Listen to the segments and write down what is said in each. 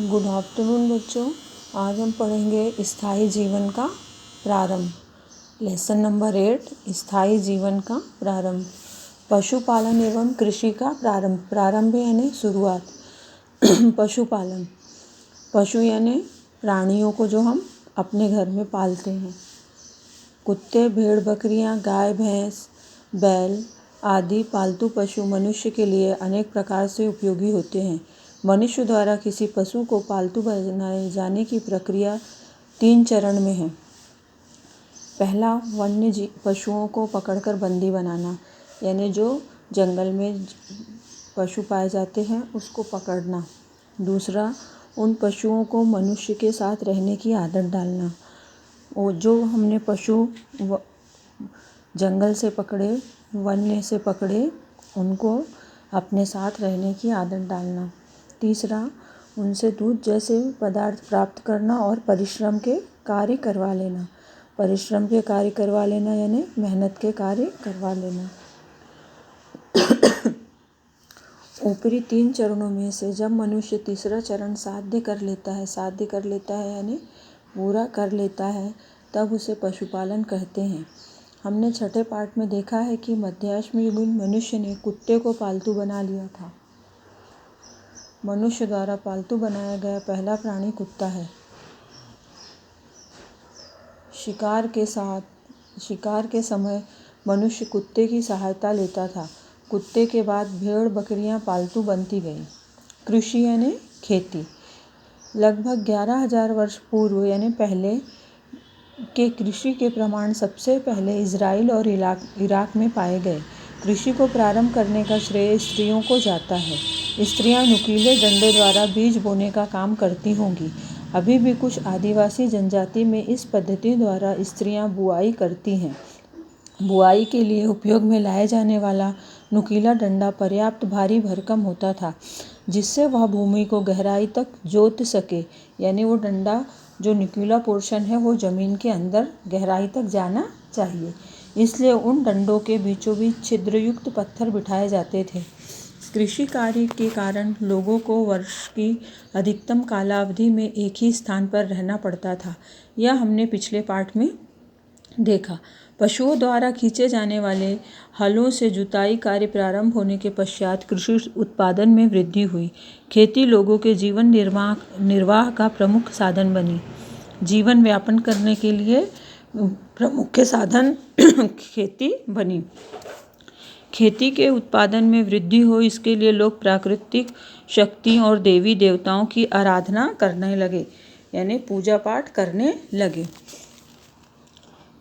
Good afternoon बच्चों। आज हम पढ़ेंगे स्थायी जीवन का प्रारंभ। लेसन नंबर 8 स्थायी जीवन का प्रारंभ। पशुपालन एवं कृषि का प्रारंभ। प्रारंभ यानी शुरुआत। पशुपालन, पशु यानी प्राणियों को जो हम अपने घर में पालते हैं। कुत्ते, भेड़, बकरियां, गाय, भैंस, बैल आदि पालतू पशु मनुष्य के लिए अनेक प्रकार से उपयोगी होते हैं। मनुष्य द्वारा किसी पशु को पालतू बनाए जाने की प्रक्रिया 3 चरण में है। पहला, वन्य पशुओं को पकड़कर बंदी बनाना, यानी जो जंगल में पशु पाए जाते हैं उसको पकड़ना। दूसरा, उन पशुओं को मनुष्य के साथ रहने की आदत डालना। वो जो हमने पशु जंगल से पकड़े, वन्य से पकड़े, उनको अपने साथ रहने की आदत डालना। तीसरा, उनसे दूध जैसे पदार्थ प्राप्त करना और परिश्रम के कार्य करवा लेना। परिश्रम के कार्य करवा लेना यानी मेहनत के कार्य करवा लेना। ऊपरी 3 चरणों में से जब मनुष्य तीसरा चरण साध्य कर लेता है यानी पूरा कर लेता है, तब उसे पशुपालन कहते हैं। हमने छठे पाठ में देखा है कि मध्याश्मयुगीन मनुष्य ने कुत्ते को पालतू बना लिया था। मनुष्य द्वारा पालतू बनाया गया पहला प्राणी कुत्ता है। शिकार के समय मनुष्य कुत्ते की सहायता लेता था। कुत्ते के बाद भेड़, बकरियां पालतू बनती गईं। कृषि यानी खेती। लगभग 11,000 वर्ष पूर्व यानी पहले के कृषि के प्रमाण सबसे पहले इजराइल और इराक में पाए गए। कृषि को प्रारंभ करने का श्रेय स्त्रियों को जाता है। स्त्रियां नुकीले डंडे द्वारा बीज बोने का काम करती होंगी। अभी भी कुछ आदिवासी जनजाति में इस पद्धति द्वारा स्त्रियां बुआई करती हैं। बुआई के लिए उपयोग में लाए जाने वाला नुकीला डंडा पर्याप्त भारी भरकम होता था, जिससे वह भूमि को गहराई तक जोत सके, यानी वो डंडा जो नुकीला पोर्शन है वो जमीन के अंदर गहराई तक जाना चाहिए। इसलिए उन डंडों के बीचों बीच छिद्रयुक्त पत्थर बिठाए जाते थे। कृषि कार्य के कारण लोगों को वर्ष की अधिकतम कालावधि में एक ही स्थान पर रहना पड़ता था। यह हमने पिछले पाठ में देखा। पशुओं द्वारा खींचे जाने वाले हलों से जुताई कार्य प्रारंभ होने के पश्चात कृषि उत्पादन में वृद्धि हुई। खेती लोगों के जीवन निर्वाह का प्रमुख साधन बनी। जीवन व्यापन करने के लिए प्रमुख साधन खेती बनी। खेती के उत्पादन में वृद्धि हो, इसके लिए लोग प्राकृतिक शक्तियों और देवी देवताओं की आराधना करने लगे, यानी पूजा पाठ करने लगे।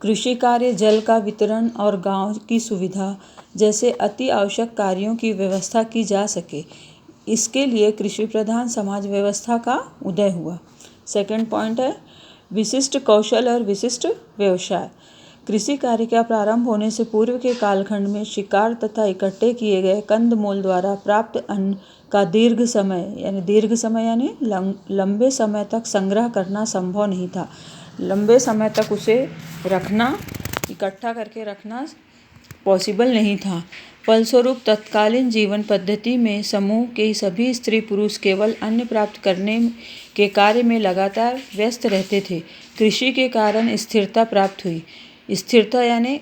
कृषि कार्य, जल का वितरण और गांव की सुविधा जैसे अति आवश्यक कार्यों की व्यवस्था की जा सके, इसके लिए कृषि प्रधान समाज व्यवस्था का उदय हुआ। सेकंड पॉइंट है विशिष्ट कौशल और विशिष्ट व्यवसाय। कृषि कार्य का प्रारंभ होने से पूर्व के कालखंड में शिकार तथा इकट्ठे किए गए कंदमूल द्वारा प्राप्त अन्न का दीर्घ समय यानी लंबे समय तक संग्रह करना संभव नहीं था। लंबे समय तक उसे रखना, इकट्ठा करके रखना पॉसिबल नहीं था। फलस्वरूप तत्कालीन जीवन पद्धति में समूह के सभी स्त्री पुरुष केवल अन्न प्राप्त करने के कार्य में लगातार व्यस्त रहते थे। कृषि के कारण स्थिरता प्राप्त हुई। स्थिरता यानी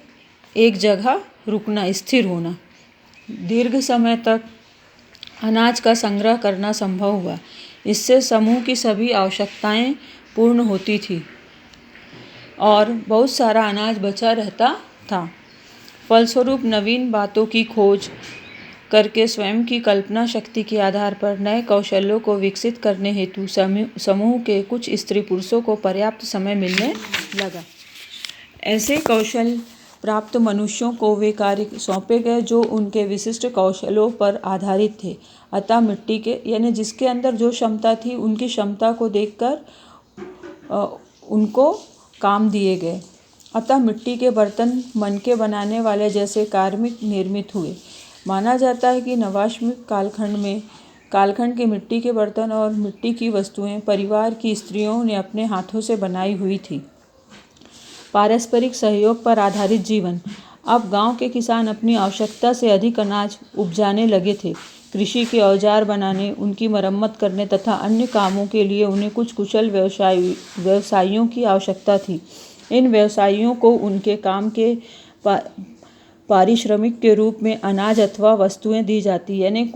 एक जगह रुकना, स्थिर होना। दीर्घ समय तक अनाज का संग्रह करना संभव हुआ। इससे समूह की सभी आवश्यकताएं पूर्ण होती थी और बहुत सारा अनाज बचा रहता था। फलस्वरूप नवीन बातों की खोज करके स्वयं की कल्पना शक्ति के आधार पर नए कौशलों को विकसित करने हेतु समूह के कुछ स्त्री पुरुषों को पर्याप्त समय मिलने लगा। ऐसे कौशल प्राप्त मनुष्यों को वे कार्य सौंपे गए जो उनके विशिष्ट कौशलों पर आधारित थे। अतः मिट्टी के यानी जिसके अंदर जो क्षमता थी, उनकी क्षमता को देखकर उनको काम दिए गए। अतः मिट्टी के बर्तन मनके बनाने वाले जैसे कार्मिक निर्मित हुए। माना जाता है कि नवाश्मिक कालखंड के मिट्टी के बर्तन और मिट्टी की वस्तुएं परिवार की स्त्रियों ने अपने हाथों से बनाई हुई थी। पारस्परिक सहयोग पर आधारित जीवन। अब गांव के किसान अपनी आवश्यकता से अधिक अनाज उपजाने लगे थे, कृषि के औजार बनाने, उनकी मरम्मत करने तथा अन्य कामों के लिए उन्हें कुछ कुशल व्यवसायियों की आवश्यकता थी। इन व्यवसायियों को उनके काम के पारिश्रमिक के रूप में अनाज अथवा वस्तुएं दी जाती, यानी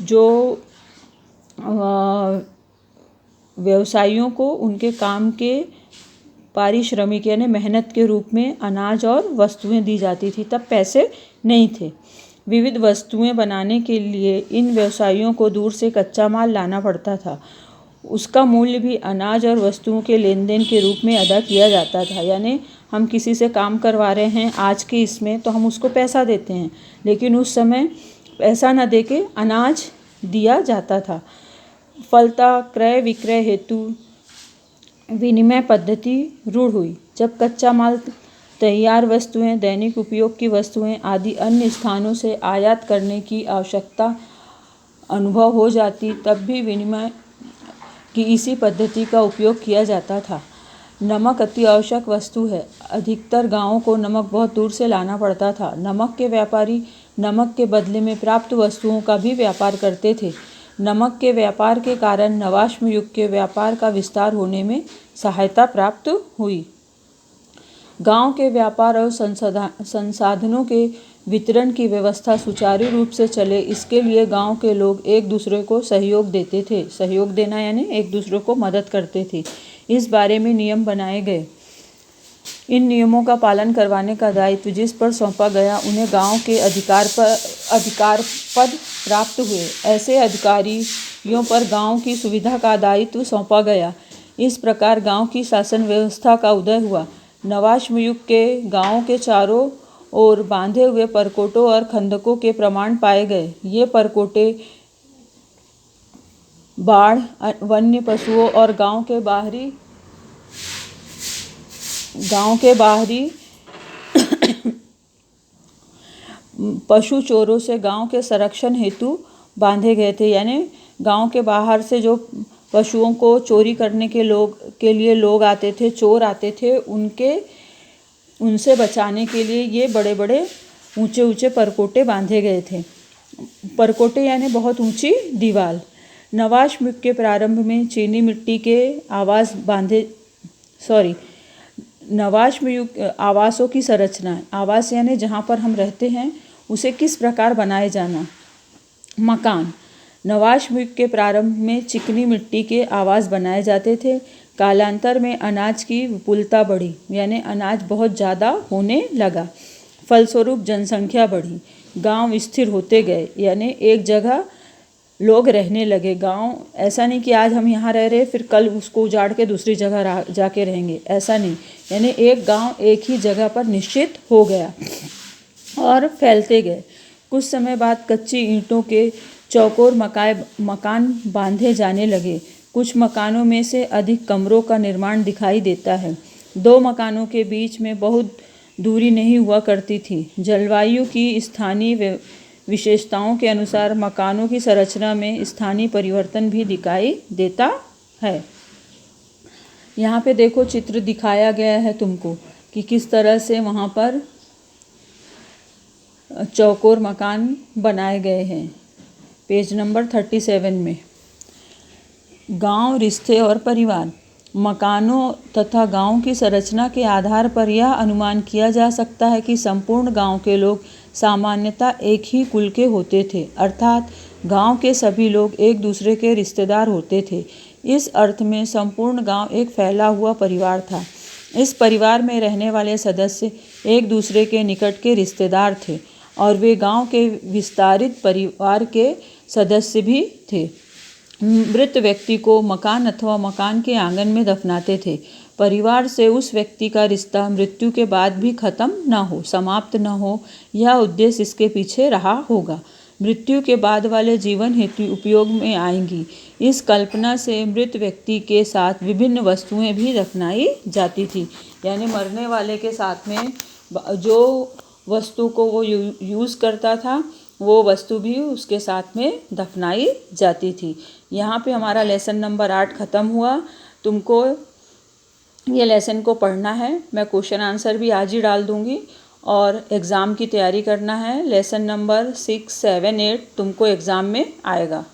जो व्यवसायियों को उनके काम के पारिश्रमिक यानी मेहनत के रूप में अनाज और वस्तुएं दी जाती थी। तब पैसे नहीं थे। विविध वस्तुएं बनाने के लिए इन व्यवसायियों को दूर से कच्चा माल लाना पड़ता था। उसका मूल्य भी अनाज और वस्तुओं के लेन देन के रूप में अदा किया जाता था। यानी हम किसी से काम करवा रहे हैं आज के इसमें, तो हम उसको पैसा देते हैं, लेकिन उस समय पैसा न देके अनाज दिया जाता था। फलतः क्रय विक्रय हेतु विनिमय पद्धति रूढ़ हुई। जब कच्चा माल, तैयार वस्तुएं, दैनिक उपयोग की वस्तुएं आदि अन्य स्थानों से आयात करने की आवश्यकता अनुभव हो जाती, तब भी विनिमय की इसी पद्धति का उपयोग किया जाता था। नमक अति आवश्यक वस्तु है। अधिकतर गांवों को नमक बहुत दूर से लाना पड़ता था। नमक के व्यापारी नमक के बदले में प्राप्त वस्तुओं का भी व्यापार करते थे। नमक के व्यापार के कारण नवाश्म युग के व्यापार का विस्तार होने में सहायता प्राप्त हुई। गांव के व्यापार और संसाधनों के वितरण की व्यवस्था सुचारू रूप से चले, इसके लिए गांव के लोग एक दूसरे को सहयोग देते थे। सहयोग देना यानी एक दूसरे को मदद करते थे। इस बारे में नियम बनाए गए। इन नियमों का पालन करवाने का दायित्व जिस पर सौंपा गया, उन्हें गांव के अधिकार पद प्राप्त हुए। ऐसे अधिकारियों पर गांव की सुविधा का दायित्व सौंपा गया। इस प्रकार गांव की शासन व्यवस्था का उदय हुआ। नवाश्म युग के गांवों के चारों ओर बांधे हुए परकोटों और खंदकों के प्रमाण पाए गए। ये परकोटे बाढ़, वन्य पशुओं और गांव के बाहरी पशु चोरों से गांव के संरक्षण हेतु बांधे गए थे। यानी गांव के बाहर से जो पशुओं को चोरी करने के लिए लोग आते थे, चोर आते थे, उनसे बचाने के लिए ये बड़े बड़े ऊंचे ऊंचे परकोटे बांधे गए थे। परकोटे यानी बहुत ऊंची दीवार। नवाश्म युग के प्रारंभ में चीनी मिट्टी के नवाश्म युग आवासों की संरचना। आवास यानी जहाँ पर हम रहते हैं उसे किस प्रकार बनाए जाना। मकान। नवाश्म युग के प्रारंभ में चिकनी मिट्टी के आवास बनाए जाते थे। कालांतर में अनाज की विपुलता बढ़ी, यानी अनाज बहुत ज़्यादा होने लगा। फलस्वरूप जनसंख्या बढ़ी, गांव स्थिर होते गए, यानी एक जगह लोग रहने लगे। गांव ऐसा नहीं कि आज हम यहाँ रह रहे फिर कल उसको उजाड़ के दूसरी जगह जाके रहेंगे, ऐसा नहीं। यानी एक गांव एक ही जगह पर निश्चित हो गया और फैलते गए। कुछ समय बाद कच्ची ईंटों के चौकोर मकान बांधे जाने लगे। कुछ मकानों में से अधिक कमरों का निर्माण दिखाई देता है। दो मकानों के बीच में बहुत दूरी नहीं हुआ करती थी। जलवायु की स्थानीय विशेषताओं के अनुसार मकानों की संरचना में स्थानीय परिवर्तन भी दिखाई देता है। यहाँ पे देखो चित्र दिखाया गया है तुमको कि किस तरह से वहाँ पर चौकोर मकान बनाए गए हैं। पेज नंबर 37 में। गांव, रिश्ते और परिवार। मकानों तथा गांव की संरचना के आधार पर यह अनुमान किया जा सकता है कि संपूर्ण गांव के लोग सामान्यतः एक ही कुल के होते थे, अर्थात गांव के सभी लोग एक दूसरे के रिश्तेदार होते थे। इस अर्थ में संपूर्ण गांव एक फैला हुआ परिवार था। इस परिवार में रहने वाले सदस्य एक दूसरे के निकट के रिश्तेदार थे और वे गांव के विस्तारित परिवार के सदस्य भी थे। मृत व्यक्ति को मकान अथवा मकान के आंगन में दफनाते थे। परिवार से उस व्यक्ति का रिश्ता मृत्यु के बाद भी खत्म न हो, समाप्त न हो, यह उद्देश्य इसके पीछे रहा होगा। मृत्यु के बाद वाले जीवन हेतु उपयोग में आएंगी। इस कल्पना से मृत व्यक्ति के साथ विभिन्न वस्तुएं भी दफनाई जाती थी। यानी मरने वाले के साथ में जो वस्तु को वो यूज़ करता था, वो वस्तु भी उसके साथ में दफनाई जाती थी। यहाँ पे हमारा लेसन नंबर 8 ख़त्म हुआ। तुमको ये लेसन को पढ़ना है। मैं क्वेश्चन आंसर भी आज ही डाल दूँगी और एग्ज़ाम की तैयारी करना है। लेसन नंबर 6, 7, 8 तुमको एग्ज़ाम में आएगा।